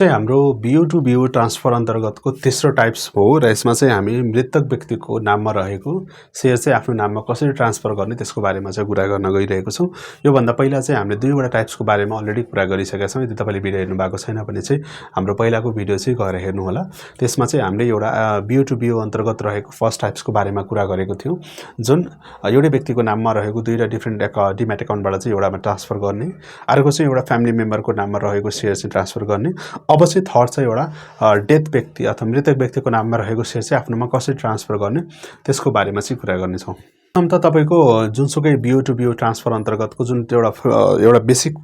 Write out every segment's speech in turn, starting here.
चाहिँ हाम्रो बिओ to बिओ transfer अन्तर्गतको तेस्रो टाइप्स हो र यसमा चाहिँ हामी मृतक व्यक्तिको नाममा रहेको सेयर चाहिँ आफ्नो नाममा कसरी ट्रान्सफर गर्ने त्यसको बारेमा चाहिँ कुरा गर्न गइरहेको छौँ। योभन्दा पहिला चाहिँ हामीले दुईवटा टाइप्सको बारेमा अलरेडी कुरा गरिसकेका छौँ। यदि तपाईँले भिडियो हेर्नु भएको छैन भने चाहिँ हाम्रो पहिलाको भिडियो चाहिँ गएर हेर्नुहोला। त्यसमा चाहिँ हामीले एउटा बिओ टु बिओ अन्तर्गत रहेको फर्स्ट टाइप्सको बारेमा कुरा गरेको थियौँ, जुन एउटै व्यक्तिको नाममा रहेको दुईवटा डिफ्रेन्ट डिम्याट एकाउन्टबाट चाहिँ एउटामा ट्रान्सफर गर्ने, अर्को चाहिँ एउटा फ्यामिली मेम्बरको नाममा रहेको सेयर चाहिँ ट्रान्सफर गर्ने। अब चाहिँ थर्ड चाहिँ एउटा डेथ व्यक्ति अथवा मृतक व्यक्तिको नाममा रहेको सेयर चाहिँ आफ्नोमा कसरी ट्रान्सफर गर्ने त्यसको बारेमा चाहिँ कुरा गर्नेछौँ। प्रथम त तपाईँको जुनसुकै बिओ टु बिओ ट्रान्सफर अन्तर्गतको जुन एउटा बेसिक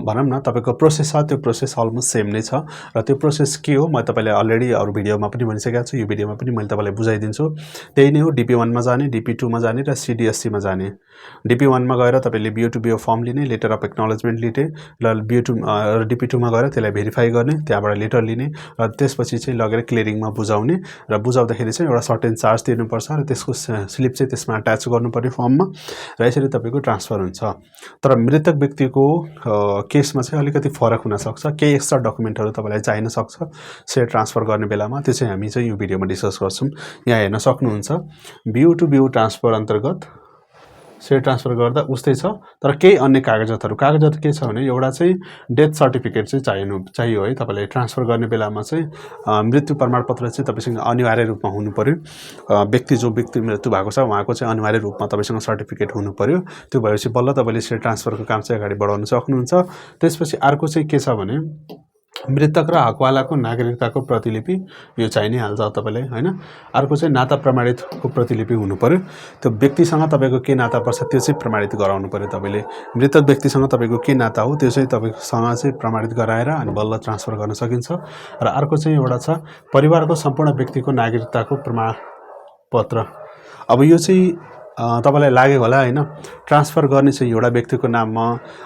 भनौँ न तपाईँको प्रोसेस छ, त्यो प्रोसेस अलमोस्ट सेम नै छ। र त्यो प्रोसेस के हो म तपाईँलाई अलरेडी अरू भिडियोमा पनि भनिसकेको छु, यो भिडियोमा पनि मैले तपाईँलाई बुझाइदिन्छु। त्यही नै हो, DP1 मा जाने, DP2 मा जाने र CDSC मा जाने। DP1 मा गएर तपाईँले बिओ टु बिओ फर्म लिने, लेटर अफ एक्नोलेजमेन्ट लिने र DP2 मा गएर त्यसलाई भेरिफाई गर्ने, त्यहाँबाट लेटर लिने र त्यसपछि चाहिँ लगेर क्लियरिङमा बुझाउने र बुझाउँदाखेरि चाहिँ एउटा सर्टेन चार्ज तिर्नुपर्छ र त्यसको स्लिप चाहिँ त्यसमा अट्याच गर्नुपर्ने फर्ममा र यसरी तपाईँको ट्रान्सफर हुन्छ। तर मृतक व्यक्तिको केसमा चाहिँ अलिकति फरक हुनसक्छ, केही एक्स्ट्रा डकुमेन्टहरू तपाईँलाई चाहिन सक्छ सेयर ट्रान्सफर गर्ने बेलामा। त्यो चाहिँ हामी चाहिँ यो भिडियोमा डिस्कस गर्छौँ। यहाँ हेर्न सक्नुहुन्छ बिओ टु बिओ ट्रान्सफर अन्तर्गत सेयर ट्रान्सफर गर्दा उस्तै छ, तर केही अन्य कागजात के छ भने एउटा चाहिँ डेथ सर्टिफिकेट चाहिँ चाहियो है। तपाईँले ट्रान्सफर गर्ने बेलामा चाहिँ मृत्यु प्रमाणपत्र चाहिँ तपाईँसँग अनिवार्य रूपमा हुनु पर्यो। जो व्यक्ति मृत्यु भएको छ उहाँको चाहिँ अनिवार्य रूपमा तपाईँसँग सर्टिफिकेट हुनु पर्यो। त्यो भएपछि बल्ल तपाईँले सेयर ट्रान्सफरको काम चाहिँ अगाडि बढाउन सक्नुहुन्छ। त्यसपछि अर्को चाहिँ के छ भने मृतक र हकवालाको नागरिकताको प्रतिलिपि यो चाहिँ नै हाल्छ तपाईँलाई हैन। अर्को चाहिँ नाता प्रमाणितको प्रतिलिपि हुनु पर्यो। त्यो व्यक्तिसँग तपाईँको के नाता पर्छ त्यो चाहिँ प्रमाणित गराउनु पर्यो तपाईँले। मृतक व्यक्तिसँग तपाईँको के नाता हो त्यो चाहिँ तपाईँसँग चाहिँ प्रमाणित गराएर अनि बल्ल ट्रान्सफर गर्न सकिन्छ। र अर्को चाहिँ एउटा छ परिवारको सम्पूर्ण व्यक्तिको नागरिकताको प्रमाणपत्र। अब यो चाहिँ तपाईँलाई लाग्यो होला हैन, ट्रान्सफर गर्ने चाहिँ एउटा व्यक्तिको नाममा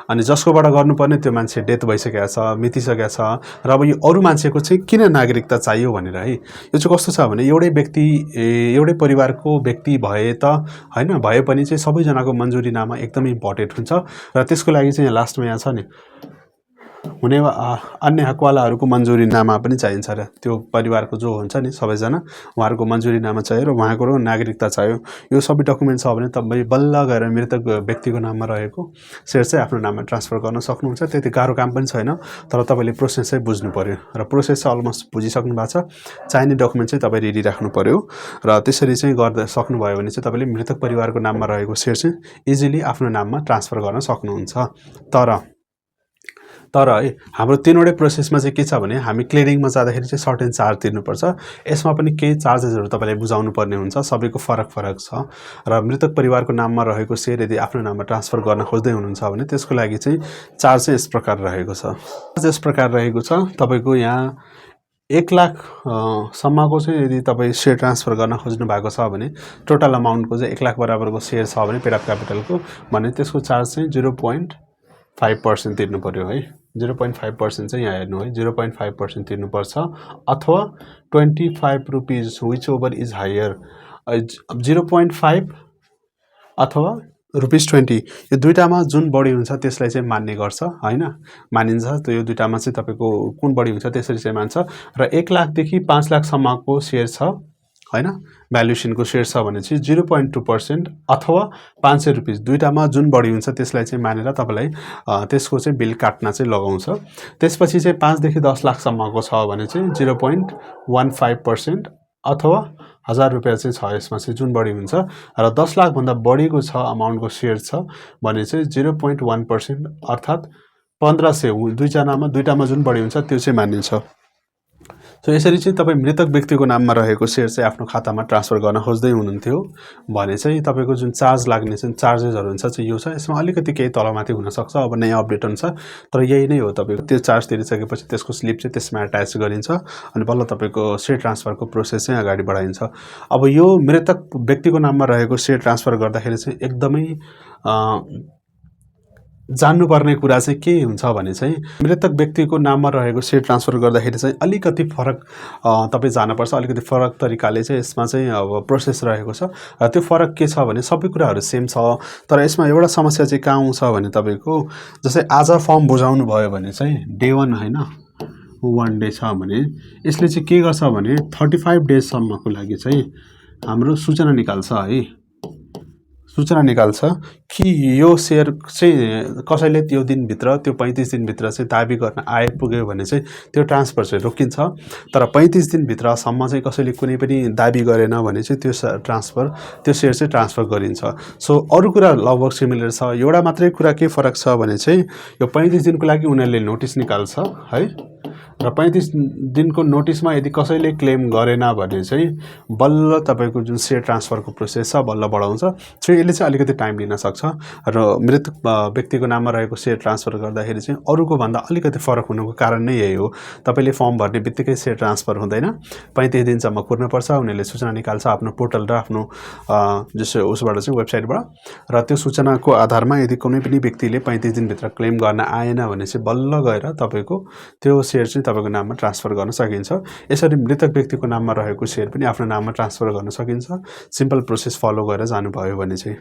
अनि जसकोबाट गर्नुपर्ने त्यो मान्छे डेथ भइसकेको छ, मितिसकेको छ र अब यो अरू मान्छेको चाहिँ किन नागरिकता चाहियो भनेर है। यो चाहिँ कस्तो छ भने एउटै परिवारको व्यक्ति भए त हैन, भए पनि चाहिँ सबैजनाको मन्जुरीनामा एकदमै इम्पोर्टेन्ट हुन्छ र त्यसको लागि चाहिँ यहाँ लास्टमा यहाँ छ नि हुने अन्य हकवालाहरूको मन्जुरीनामा पनि चाहिन्छ र त्यो परिवारको जो हुन्छ नि सबैजना उहाँहरूको मन्जुरीनामा चाहियो र उहाँको नागरिकता चाहियो। यो सबै डकुमेन्ट छ भने तपाईँ बल्ल गएर मृतक व्यक्तिको नाममा रहेको सेयर चाहिँ आफ्नो नाममा ट्रान्सफर गर्न सक्नुहुन्छ। त्यति गाह्रो काम पनि छैन, तर तपाईँले प्रोसेस चाहिँ बुझ्नु पर्यो र प्रोसेस चाहिँ अलमोस्ट बुझिसक्नु भएको छ। चाहिने डकुमेन्ट चाहिँ तपाईँ रेडी राख्नु पर्यो र त्यसरी चाहिँ गर्दा सक्नुभयो भने चाहिँ तपाईँले मृतक परिवारको नाममा रहेको सेयर चाहिँ इजिली आफ्नो नाममा ट्रान्सफर गर्न सक्नुहुन्छ। तर है हाम्रो तीनवटै प्रोसेसमा चाहिँ के छ भने हामी क्लियरिङमा जाँदाखेरि चाहिँ सर्टेन चार्ज तिर्नुपर्छ। यसमा पनि केही चार्जेसहरू तपाईँलाई बुझाउनु पर्ने हुन्छ, सबैको फरक छ। र मृतक परिवारको नाममा रहेको सेयर यदि आफ्नो नाममा ट्रान्सफर गर्न खोज्दै हुनुहुन्छ भने त्यसको लागि चाहिँ चार्ज चाहिँ यस प्रकार रहेको छ। तपाईँको यहाँ 1 लाख सम्मको चाहिँ यदि तपाईँ सेयर ट्रान्सफर गर्न खोज्नु भएको छ भने टोटल अमाउन्टको चाहिँ 1 लाख बराबरको सेयर छ भने पेड अफ क्यापिटलको भने त्यसको चार्ज चाहिँ 0.5% तिर्नु पर्यो है। 0.5% चाहिँ यहाँ हेर्नु है, 0.5% तिर्नुपर्छ अथवा 25 rupees which over is higher. 0.5 अथवा ₹20 यो दुईटामा जुन बढी हुन्छ त्यसलाई चाहिँ मान्ने गर्छ हैन, मानिन्छ। त्यो यो दुईटामा चाहिँ तपाईँको कुन बढी हुन्छ त्यसरी चाहिँ मान्छ। र 1 लाखदेखि 5 लाखसम्मको सेयर छ हैन, भ्यालुएसनको सेयर छ भने चाहिँ 0.2% अथवा 500 रुपिस दुईटामा जुन बढी हुन्छ त्यसलाई चाहिँ मानेर तपाईँलाई त्यसको चाहिँ बिल काट्न चाहिँ लगाउँछ। त्यसपछि चाहिँ 5 देखि 10 लाखसम्मको छ भने चाहिँ 0.15% अथवा 1000 रुपैयाँ चाहिँ छ यसमा चाहिँ जुन बढी हुन्छ। र 10 लाखभन्दा बढीको छ अमाउन्टको सेयर छ भने चाहिँ 0.1% अर्थात् 1500 दुईटामा जुन बढी हुन्छ त्यो चाहिँ मानिन्छ। सो यसरी चाहिँ तपाईँ मृतक व्यक्तिको नाममा रहेको सेयर चाहिँ आफ्नो खातामा ट्रान्सफर गर्न खोज्दै हुनुहुन्थ्यो भने चाहिँ तपाईँको जुन चार्ज लाग्ने चाहिँ चार्जेसहरू हुन्छ चाहिँ यो छ। यसमा अलिकति केही तलमाथि हुनसक्छ, अब नयाँ अपडेट हुन्छ, तर यही नै हो। तपाईँको त्यो चार्ज तिरिसकेपछि त्यसको स्लिप चाहिँ त्यसमा एट्याच गरिन्छ अनि बल्ल तपाईँको सेयर ट्रान्सफरको प्रोसेस चाहिँ अगाडि बढाइन्छ। अब यो मृतक व्यक्तिको नाममा रहेको सेयर ट्रान्सफर गर्दाखेरि चाहिँ एकदमै जान्नुपर्ने कुरा चाहिँ के हुन्छ भने चाहिँ मृतक व्यक्तिको नाममा रहेको सेयर ट्रान्सफर गर्दाखेरि चाहिँ अलिकति फरक तपाईँ जानुपर्छ। अलिकति फरक तरिकाले चाहिँ यसमा चाहिँ अब प्रोसेस रहेको छ र त्यो फरक के छ भने सबै कुराहरू सेम छ, तर यसमा एउटा समस्या चाहिँ कहाँ आउँछ भने तपाईँको जस्तै आज फर्म बुझाउनु भयो भने चाहिँ डे 1 हैन, 1 डे छ भने यसले चाहिँ के गर्छ भने 35 डेजसम्मको लागि चाहिँ हाम्रो सूचना निकाल्छ है। सूचना निकाल्छ कि यो सेयर चाहिँ कसैले त्यो दिनभित्र त्यो 35 दिनभित्र चाहिँ दाबी गर्न आइपुग्यो भने चाहिँ त्यो ट्रान्सफर चाहिँ रोकिन्छ। तर 35 दिनभित्रसम्म चाहिँ कसैले कुनै पनि दाबी गरेन भने चाहिँ त्यो सेयर चाहिँ ट्रान्सफर गरिन्छ। सो अरू कुरा लगभग सिमिलर छ। एउटा मात्रै कुरा के फरक छ भने चाहिँ यो 35 दिनको लागि उनीहरूले नोटिस निकाल्छ है, र 35 दिनको नोटिसमा यदि कसैले क्लेम गरेन भने चाहिँ बल्ल तपाईँको जुन सेयर ट्रान्सफरको प्रोसेस छ बल्ल बढाउँछ। सो यसले चाहिँ अलिकति टाइम लिन सक्छ र मृत व्यक्तिको नाममा रहेको सेयर ट्रान्सफर गर्दाखेरि चाहिँ अरूको भन्दा अलिकति फरक हुनुको कारण नै यही हो। तपाईँले फर्म भर्ने बित्तिकै सेयर ट्रान्सफर हुँदैन, 35 दिनसम्म कुर्नुपर्छ। उनीहरूले सूचना निकाल्छ आफ्नो पोर्टल र आफ्नो जस्तो उसबाट चाहिँ वेबसाइटबाट, र त्यो सूचनाको आधारमा यदि कुनै पनि व्यक्तिले 35 दिनभित्र क्लेम गर्न आएन भने चाहिँ बल्ल गएर तपाईँको त्यो सेयर चाहिँ तपाईँको नाममा ट्रान्सफर गर्न सकिन्छ। यसरी मृतक व्यक्तिको नाममा रहेको सेयर पनि आफ्नो नाममा ट्रान्सफर गर्न सकिन्छ, सिम्पल प्रोसेस फलो गरेर जानुभयो भने चाहिँ।